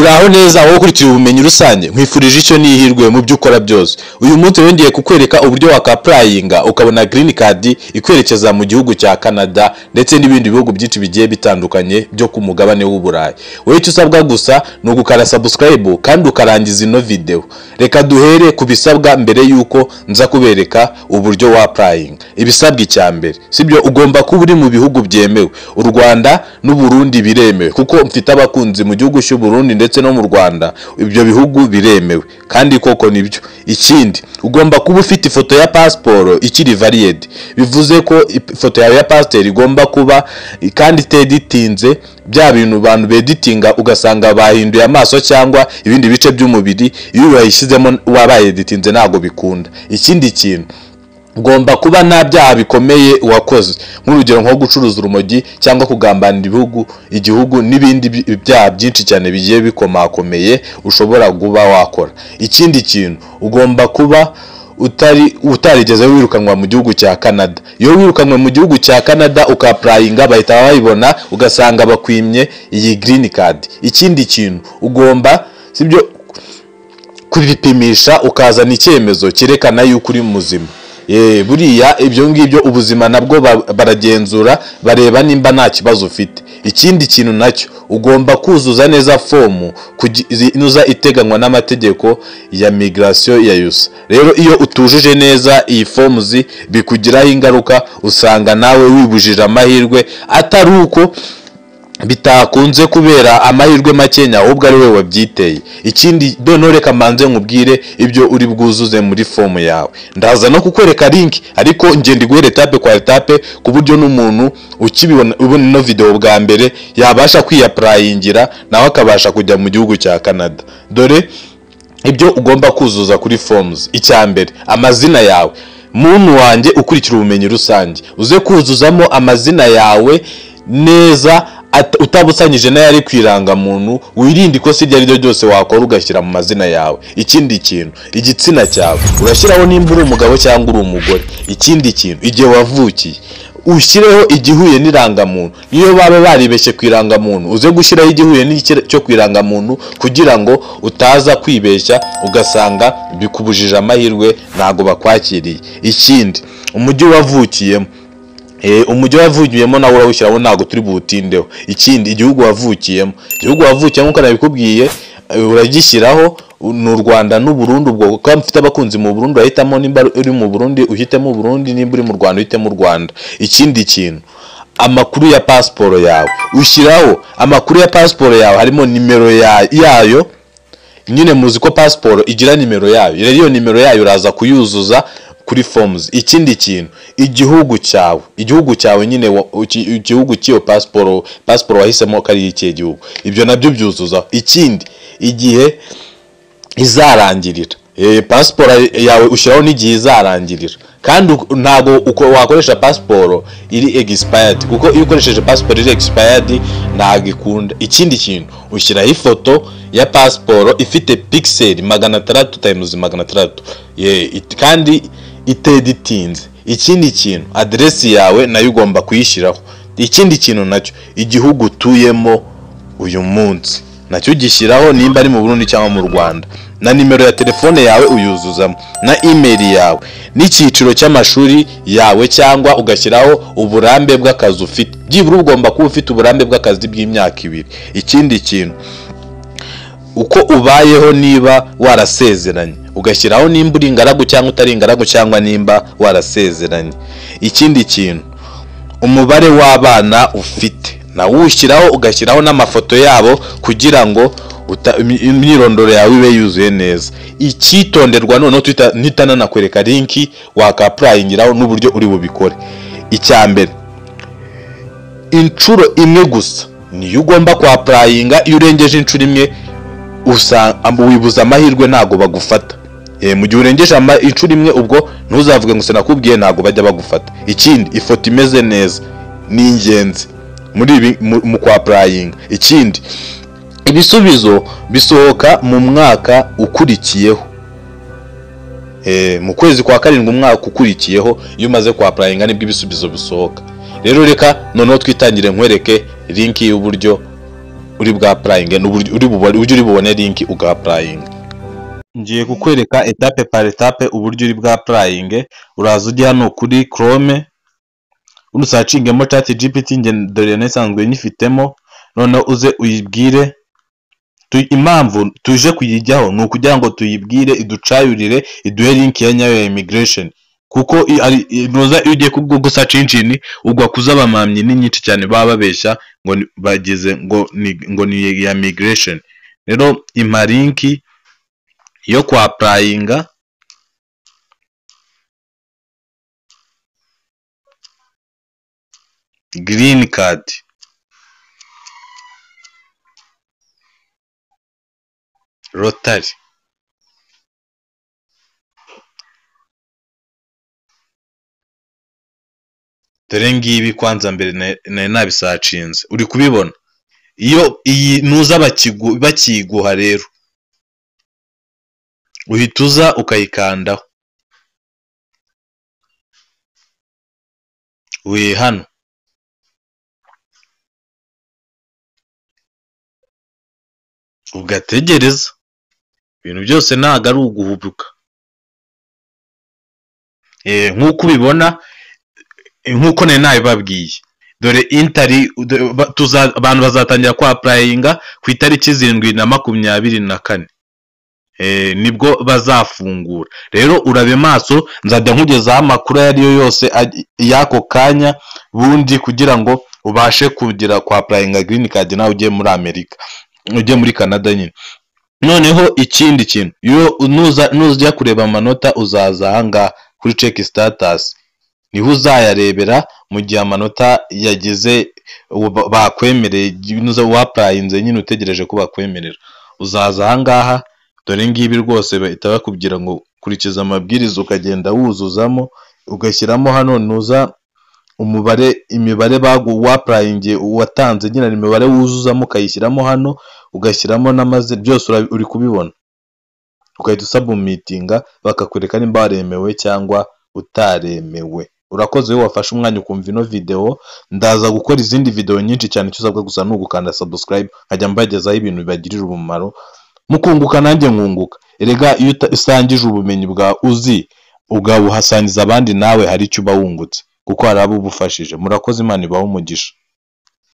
Uraho neza wowe ukurikira ubumenyi rusange nkwifurije icyo nihirwe mu byo ukora byose. Uyu munsi wongeye kukwereka uburyo wakaprayinga ukabona green card ikwerekeza mu gihugu cya Canada ndetse n'ibindi bihugu byinshi bigiye bitandukanye byo ku mugabane w'Uburayi. Wowe icyo usabwa gusa ni ugukora subscribe kandi ukarangiza ino video. Reka duhere ku bisabwa mbere yuko nza kubereka uburyo wa prayinga. Ibisabwa icyambere sibyo, ugomba kuba uri mu bihugu byemewe. U Rwanda n'u Burundi biremewe kuko mfite abakunzi mu gihugu cy'u Burundi ndetse no mu Rwanda. Ibyo bihugu biremewe kandi koko nibyo. Ikindi ugomba kuba ufite ifoto ya passport ikiri valid, bivuze ko ifoto yawe ya passport igomba kuba kandi iteditinze, bya bintu abantu beditinga ugasanga bahinduye amaso cyangwa ibindi bice by'umubiri, iyo wayishyizemo wabaye editinze ntago bikunda. Ikindi kintu ugomba kuba nta byaha bikomeye wakoze, nk'urugero nko gucuruza urumogi cyangwa kugambanira igihugu n'ibindi byaha byinshi cyane bigiye bikomakomeye ushobora kuba wakora. Ikindi kintu ugomba kuba utarigeze wirukanwa mu gihugu cya Canada. Iyo wirukanwe mu gihugu cya Canada ukaprayinga bahita bayibona ugasanga bakwimye iyi green card. Ikindi kintu ugomba sibyo kubipimisha ukazana icyemezo cyerekana yuko uri muzima. Buriya ibyo ngibyo ubuzima nabwo baragenzura bareba nimba nta kibazo ufite. Ikindi kintu nacyo ugomba kuzuza neza fomu kuzuza iteganywa n'amategeko ya migration ya USA. Rero iyo utujuje neza iyi forms bikugiraho ingaruka, usanga nawe wibujije amahirwe atari uko bitakunze kubera amahirwe makenya ahubwo ari we wabyiteye. Ikindi none reka manze nkubwire ibyo uri bwuzuze muri form yawe. Ndaza no kukwereka link ariko ngende guhere etape kwa etape ku buryo n'umuntu ukibibona ubona no video bwa mbere yabasha kwiyaprayingira nawe akabasha kujya mu gihugu cya Canada. Dore ibyo ugomba kuzuza kuri forms. Icyambere, amazina yawe. Muntu wanjye ukurikira ubumenyi rusange, uze kuzuzamo amazina yawe neza utabusanyije n'ayari kwiranga muntu. Wirinde ikosa iryo ari ryo ryose wakora ugashyira mu mazina yawe. Ikindi kintu, igitsina cyawe urashyiraho nimba uri umugabo cyangwa uri umugore. Ikindi kintu, igihe wavukiye ushyireho igihuye n'irangamuntu. Niyo baba baribeshye kwiranga muntu uze gushyiraho igihuye n'icyo kwiranga muntu kugira ngo utaza kwibeshya ugasanga bikubujije amahirwe ntago bakwakiriye. Ikindi, umujyi wavukiyemo. Umujyi wavukiyemo nawe urawushyiraho ntago turi butindeho. Ikindi, igihugu wavukiyemo. Igihugu wavukiyemo uko nabikubwiye uragishyiraho. N'u Rwanda n'u Burundi, ubwo ko mfite abakunzi mu Burundi bahitamo nimba uri mu Burundi uhitemo Burundi, nimba uri mu Rwanda uhitemo u Rwanda. Ikindi kintu, amakuru ya passport yawe ushyiraho. Amakuru ya passport yawe harimo nimero yayo. Nyine muzi ko passport igira nimero yayo, rero iyo nimero yayo uraza kuyuzuza kuri forms. Ikindi kintu, igihugu cyawe nyine igihugu cy'iyo passport wahisemo ko ari iki gihugu, ibyo nabyo byuzuza. Ikindi, igihe izarangirira. Passport yawe ushyiraho n'igihe izarangirira, kandi ntago uko wakoresha passport iri expired, kuko iyo ukoresheje passport iri expired ntago ikunda. Ikindi kintu, ushyiraho ifoto ya passport ifite pixel 600x600 kandi iteditinze. Ikindi kintu, address yawe nayo ugomba kuyishyiraho. Ikindi kintu nacyo, igihugu utuyemo uyu munsi nacyo gishyiraho nimba ari mu Burundi cyangwa mu Rwanda, na nimero ya telefone yawe uyuzuzamo, na email yawe, n'icyiciro cy'amashuri yawe, cyangwa ugashyiraho uburambe bw'akazi ufite. Byibura ugomba kuba ufite uburambe bw'akazi bw'imyaka 2. Ikindi kintu, uko ubayeho niba warasezeranye ugashyiraho nimba uri ingaragu cyangwa utari ingaragu cyangwa nimba warasezeranye. Ikindi kintu, umubare w'abana ufite nawo ushyiraho, ugashyiraho n'amafoto yabo kugira ngo imyirondoro yawe ibe yuzuye neza. Icyitonderwa noneho ntitana nakwereka linki wakaprayingiraho n'uburyo uri bubikore. Icyambere, inshuro imwe gusa niyo ugomba kwaprayinga. Iyo urengeje inshuro imwe wibuza amahirwe ntago bagufata. Mu gihe urengeje inshuro imwe ubwo ntuzavuge ngo sinakubwiye ntago bajya bagufata. Ikindi, ifoto imeze neza ni ingenzi muri mu kwaprayinga. Ikindi, ibisubizo bisohoka mu mwaka ukurikiyeho. Mu kwezi kwa 7 umwaka ukurikiyeho iyo umaze kwaprayinga nibwo ibisubizo bisohoka. Rero reka noneho twitangire nkwereke linki y'uburyo uri bwa applying n'uburyo uri bubone link uga applying. Ngiye kukwereka etape par etape uburyo uri bwa applying. Uraza ujya hano kuri Chrome unusacingemo ChatGPT, nge dore nasanzwe nyifitemo, none uze uyibwire impamvu tuje kuyijyaho ni ukugira ngo tuyibwire iducayurire iduhe link ya nyayo ya immigration, kuko noza iyo ugiye ku Google search engine ugwa kuza abamamyi ni nyinshi cyane baba babeshya ngo bageze ngo ni ya immigration. Rero impa link yo kwa applyinga green card. Rotary. Dore ngibi kwanza mbere nabisacinze uri kubibona. Iyo iyi nuza bakiguha rero uhituza ukayikandaho we hano ugategereza. Ibintu byose ntago ari uguhubuka, nk'uko ubibona, nk'uko nabibabwiye. Dore abantu bazatangira kwa applyinga ku itariki 7/24 nibwo bazafungura. Rero urabe maso, nzajya nkugezaho amakuru ariyo yose y'ako kanya bundi kugira ngo ubashe kugira kwa applyinga green card nawe ugiye muri Amerika, ugiye muri Canada nyine. Noneho ikindi kintu, iyo nuzajya kureba amanota uzaza ahangaha kuri check status, niho uzayarebera mu gihe amanota yagize bakwemereye. Nuza wapplyinze nyine utegereje ko bakwemerera, uzaza ahangaha. Dore ngibi rwose bahita bakubwira ngo kurikiza amabwiriza, ukagenda wuzuzamo ugashyiramo hano nuza imibare wapplyingiye watanze nyine imibare wuzuzamo ukayishyiramo hano, ugashyiramo n'amazina byose uri kubibona, ugahita usubmitinga bakakwereka nimba waremewe cyangwa utaremewe. Urakoze wowe wafashe umwanya ukumva ino video. Ndaza gukora izindi video nyinshi cyane, icyo usabwa gusa ni ugukanda subscribe nkajya mbagezaho ibintu bibagirira umumaro, mukunguka nanjye nkunguka. Erega iyo usangije ubumenyi bwa uzi ugabuhasangiza abandi, nawe hari icyo uba wungutse kuko hari abo ubufashije. Murakoze, Imana ibahe umugisha.